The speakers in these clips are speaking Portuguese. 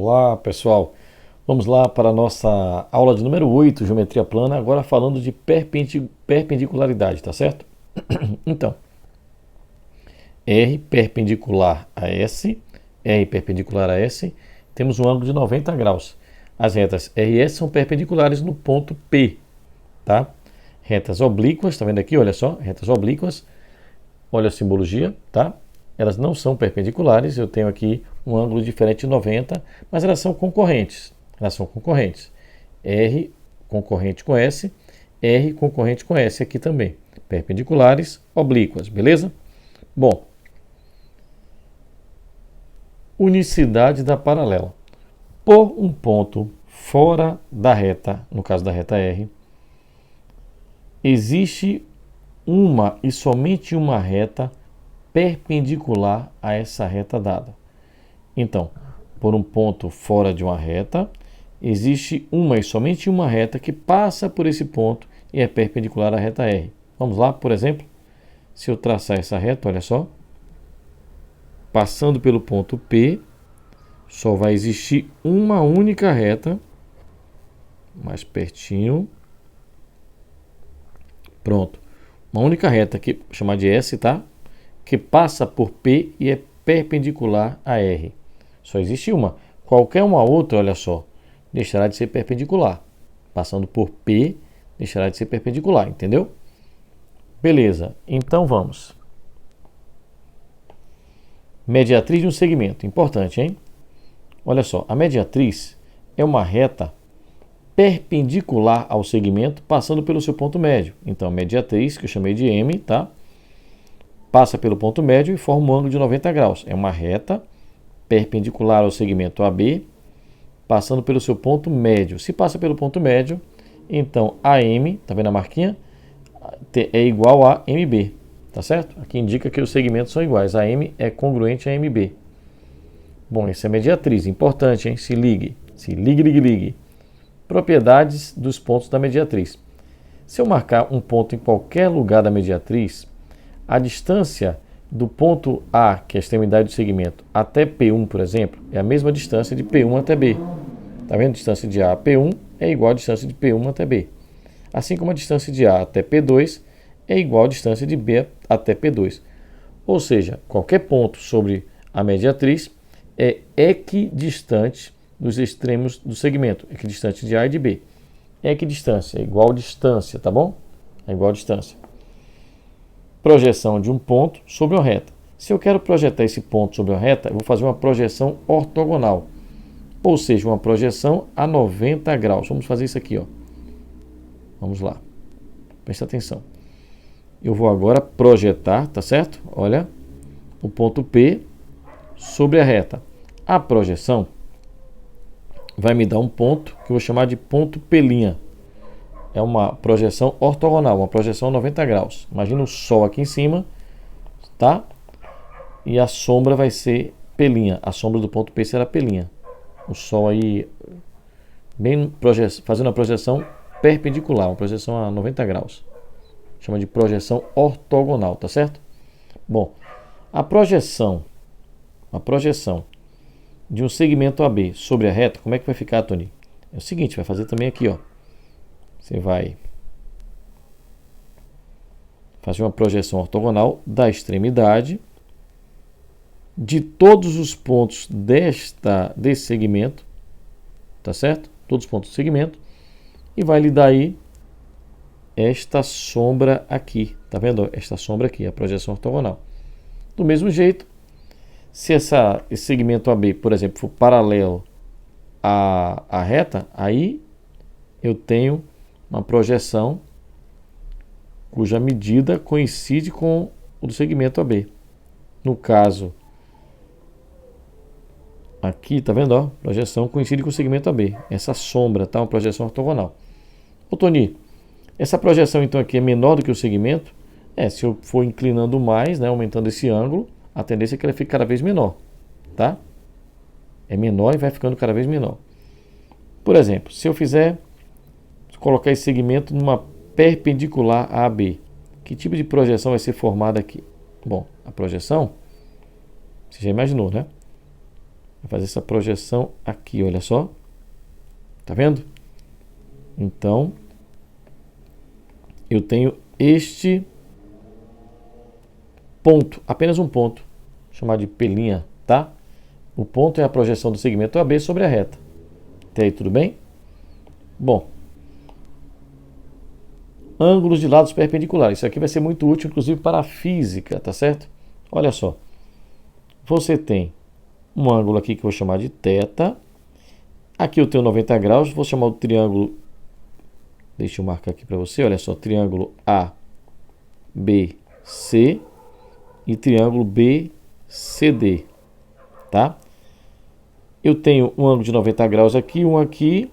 Olá, pessoal. Vamos lá para a nossa aula de número 8, geometria plana, agora falando de perpendicularidade, tá certo? Então, R perpendicular a S, R perpendicular a S, temos um ângulo de 90 graus. As retas R e S são perpendiculares no ponto P, tá? Retas oblíquas, tá vendo aqui? Olha só, retas oblíquas, olha a simbologia, tá? Elas não são perpendiculares, eu tenho aqui um ângulo diferente de 90, mas elas são concorrentes. Elas são concorrentes. R concorrente com S, R concorrente com S aqui também. Perpendiculares, oblíquas, beleza? Bom, unicidade da paralela. Por um ponto fora da reta, no caso da reta R, existe uma e somente uma reta perpendicular a essa reta dada. Então, por um ponto fora de uma reta, existe uma e somente uma reta que passa por esse ponto e é perpendicular à reta R. Vamos lá, por exemplo, se eu traçar essa reta, olha só, passando pelo ponto P, só vai existir uma única reta, mais pertinho, pronto, uma única reta que chamar de S, tá? Que passa por P e é perpendicular a R. Só existe uma. Qualquer uma outra, olha só, deixará de ser perpendicular. Passando por P, deixará de ser perpendicular, entendeu? Beleza, então vamos. Mediatriz de um segmento, importante, hein? Olha só, a mediatriz é uma reta perpendicular ao segmento, passando pelo seu ponto médio. Então, a mediatriz, que eu chamei de M, tá? Passa pelo ponto médio e forma um ângulo de 90 graus. É uma reta perpendicular ao segmento AB, passando pelo seu ponto médio. Se passa pelo ponto médio, então AM, tá vendo a marquinha? É igual a MB, tá certo? Aqui indica que os segmentos são iguais. AM é congruente a MB. Bom, essa é a mediatriz. Importante, hein? Se ligue. Se ligue, ligue, ligue. Propriedades dos pontos da mediatriz. Se eu marcar um ponto em qualquer lugar da mediatriz, a distância do ponto A, que é a extremidade do segmento, até P1, por exemplo, é a mesma distância de P1 até B. Está vendo? A distância de A a P1 é igual à distância de P1 até B. Assim como a distância de A até P2 é igual à distância de B até P2. Ou seja, qualquer ponto sobre a mediatriz é equidistante dos extremos do segmento, equidistante de A e de B. Equidistância é igual distância, tá bom? É igual distância. Projeção de um ponto sobre uma reta. Se eu quero projetar esse ponto sobre uma reta, eu vou fazer uma projeção ortogonal, ou seja, uma projeção a 90 graus. Vamos fazer isso aqui, ó. Vamos lá. Presta atenção. Eu vou agora projetar, tá certo? Olha, o ponto P sobre a reta. A projeção vai me dar um ponto que eu vou chamar de ponto P'. É uma projeção ortogonal, uma projeção a 90 graus. Imagina o Sol aqui em cima, tá? E a sombra vai ser P'. A sombra do ponto P será P'. O Sol aí, bem fazendo a projeção perpendicular, uma projeção a 90 graus. Chama de projeção ortogonal, tá certo? Bom, a projeção de um segmento AB sobre a reta, como é que vai ficar, Tony? É o seguinte, vai fazer também aqui, ó. Você vai fazer uma projeção ortogonal da extremidade de todos os pontos desse segmento, tá certo? Todos os pontos do segmento, e vai lhe dar aí esta sombra aqui, tá vendo? Esta sombra aqui, a projeção ortogonal. Do mesmo jeito, se esse segmento AB, por exemplo, for paralelo à reta, aí eu tenho uma projeção cuja medida coincide com o do segmento AB. No caso, aqui, tá vendo? Ó, projeção coincide com o segmento AB. Essa sombra, tá? Uma projeção ortogonal. Ô, Tony, essa projeção então aqui é menor do que o segmento? Se eu for inclinando mais, né, aumentando esse ângulo, a tendência é que ela fique cada vez menor, tá? É menor e vai ficando cada vez menor. Por exemplo, se eu colocar esse segmento numa perpendicular a AB, que tipo de projeção vai ser formada aqui? Bom, a projeção, você já imaginou, né? Vai fazer essa projeção aqui, olha só. Tá vendo? Então, eu tenho este ponto, apenas um ponto, chamado de P', tá? O ponto é a projeção do segmento AB sobre a reta. Até aí tudo bem? Bom, ângulos de lados perpendiculares. Isso aqui vai ser muito útil, inclusive, para a física, tá certo? Olha só. Você tem um ângulo aqui que eu vou chamar de θ. Aqui eu tenho 90 graus, vou chamar o triângulo, deixa eu marcar aqui para você, olha só, triângulo ABC e triângulo BCD, tá? Eu tenho um ângulo de 90 graus aqui, um aqui,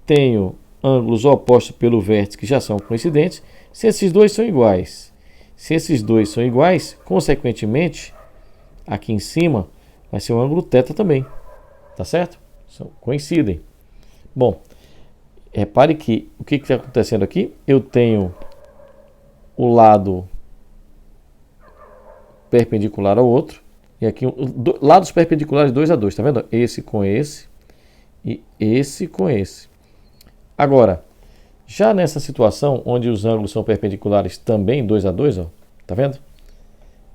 tenho ângulos opostos pelo vértice que já são coincidentes. Se esses dois são iguais, consequentemente, aqui em cima vai ser um ângulo θ também, tá certo? Coincidem. Bom, repare que o que está acontecendo aqui? Eu tenho o lado perpendicular ao outro, e aqui lados perpendiculares 2 a 2, tá vendo? Esse com esse e esse com esse. Agora, já nessa situação onde os ângulos são perpendiculares também 2 a 2, ó, tá vendo?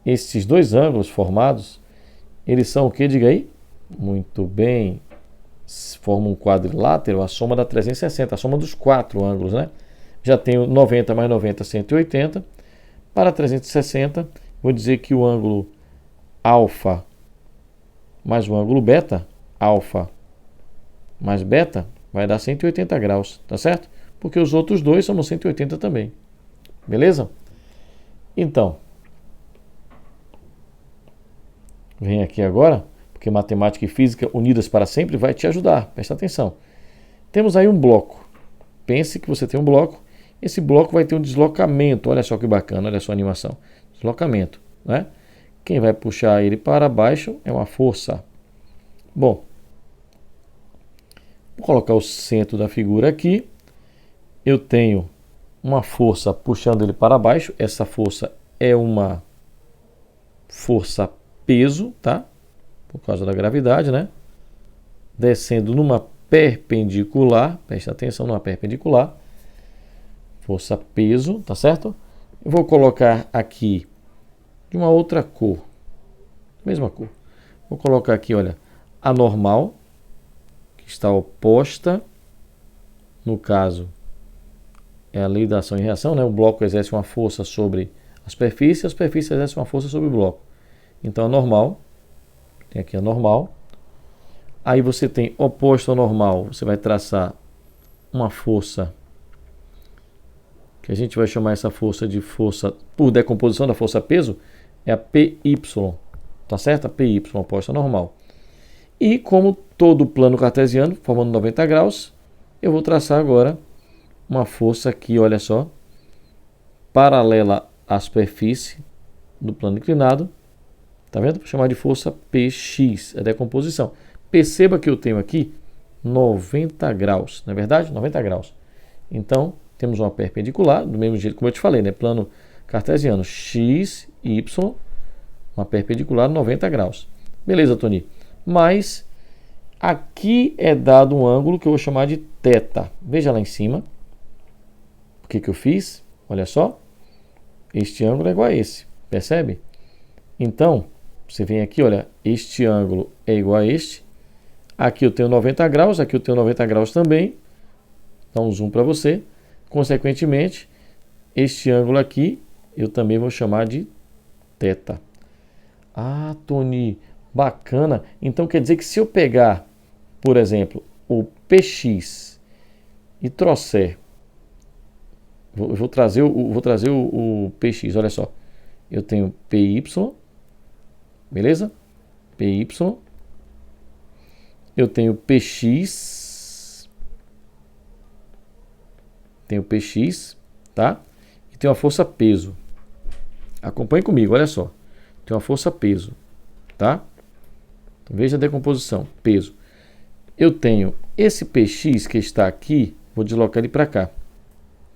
Esses dois ângulos formados, eles são o que? Diga aí. Muito bem. Formam um quadrilátero, a soma dá 360, a soma dos quatro ângulos, né? Já tenho 90 mais 90, 180. Para 360, vou dizer que o ângulo alfa mais o ângulo beta, alfa mais beta, vai dar 180 graus, tá certo? Porque os outros dois são 180 também. Beleza? Então, vem aqui agora, porque matemática e física unidas para sempre vai te ajudar. Presta atenção. Temos aí um bloco. Pense que você tem um bloco. Esse bloco vai ter um deslocamento. Olha só que bacana, olha só a animação. Deslocamento, né? Quem vai puxar ele para baixo é uma força. Bom, vou colocar o centro da figura aqui. Eu tenho uma força puxando ele para baixo. Essa força é uma força peso, tá? Por causa da gravidade, né? Descendo numa perpendicular, presta atenção, numa perpendicular, força peso, tá certo? Eu vou colocar aqui de uma outra cor, mesma cor. Vou colocar aqui, olha, a normal, que está oposta, no caso, é a lei da ação e reação, né? O bloco exerce uma força sobre a superfície exerce uma força sobre o bloco. Então, a normal, tem aqui a normal. Aí você tem oposto ao normal, você vai traçar uma força, que a gente vai chamar essa força de força, por decomposição da força peso, é a PY, tá certo? A PY oposta ao normal. E como todo plano cartesiano, formando 90 graus, eu vou traçar agora uma força aqui, olha só, paralela à superfície do plano inclinado. Tá vendo? Vou chamar de força PX, é decomposição. Perceba que eu tenho aqui 90 graus, não é verdade? 90 graus. Então, temos uma perpendicular, do mesmo jeito como eu te falei, né? Plano cartesiano, x, y, uma perpendicular 90 graus. Beleza, Tony? Mas, aqui é dado um ângulo que eu vou chamar de θ. Veja lá em cima. O que eu fiz? Olha só. Este ângulo é igual a esse. Percebe? Então, você vem aqui, olha, este ângulo é igual a este. Aqui eu tenho 90 graus, aqui eu tenho 90 graus também. Dá um zoom para você. Consequentemente, este ângulo aqui eu também vou chamar de θ. Ah, Tony, bacana. Então quer dizer que se eu pegar, por exemplo, o PX e trouxer, vou trazer o PX, olha só. Eu tenho PY, beleza? PY. Eu tenho PX. Tenho PX, tá? E tenho a força peso. Acompanhe comigo, olha só. Tem uma força peso, tá? Então, veja a decomposição, peso. Eu tenho esse PX que está aqui, vou deslocar ele para cá,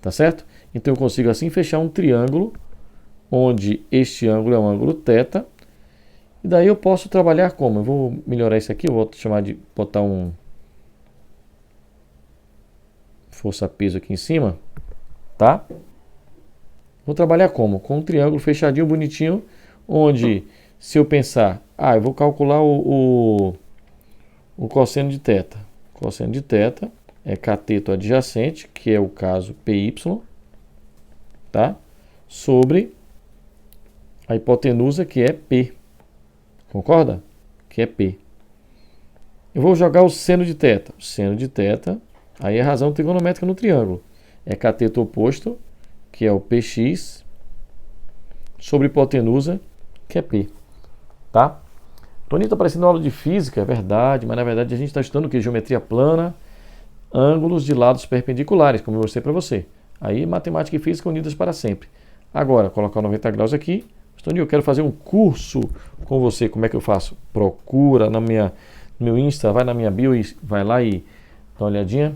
tá certo? Então eu consigo assim fechar um triângulo, onde este ângulo é um ângulo θ. E daí eu posso trabalhar como? Eu vou melhorar isso aqui, eu vou chamar de botar um força-peso aqui em cima, tá? Vou trabalhar como? Com um triângulo fechadinho, bonitinho, onde se eu pensar, eu vou calcular o cosseno de θ. O cosseno de θ é cateto adjacente, que é o caso PY, tá? Sobre a hipotenusa, que é P. Concorda? Que é P. Eu vou jogar o seno de θ. O seno de θ, aí é a razão trigonométrica no triângulo. É cateto oposto, que é o PX, sobre hipotenusa, que é P. Tá? Toninho, está parecendo aula de física, é verdade, mas na verdade a gente está estudando o que? Geometria plana, ângulos de lados perpendiculares, como eu mostrei para você. Aí matemática e física unidas para sempre. Agora, colocar 90 graus aqui. Toninho, eu quero fazer um curso com você. Como é que eu faço? Procura no meu Insta, vai na minha bio e vai lá e dá uma olhadinha.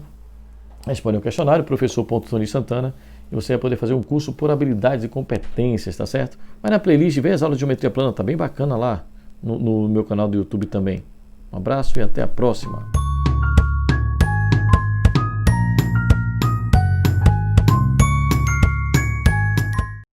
Responde o questionário, professor.Toninho Santana, e você vai poder fazer um curso por habilidades e competências, tá certo? Vai na playlist, vê as aulas de geometria plana, tá bem bacana lá no meu canal do YouTube também. Um abraço e até a próxima.